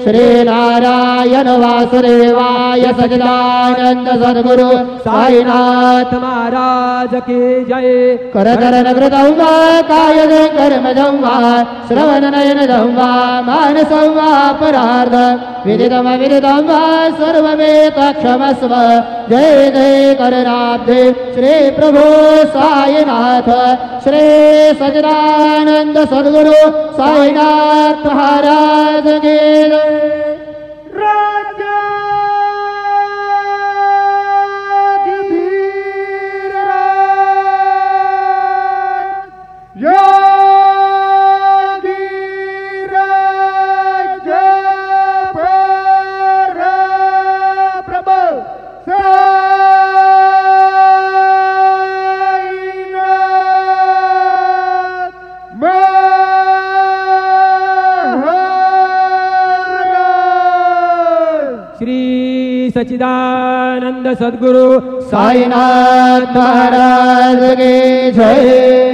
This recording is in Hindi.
श्री नारायण वासुदेवाय सच्चिदानंद सद्गुरु साईनाथ महाराज की जय। करधरण कृतं वा कायदे कर्मजं वा श्रवणनयनजं वा मानसं वा परार्ध विदितमविदितं वा सर्वमेतत्क्षमस्व। जय जय करनाब्धे श्री प्रभु साईनाथ श्री सच्चिदानंद सद्गुरु साईनाथ महाराज की जय। सच्चिदानंद सद्गुरु साईनाथ महाराज की जय।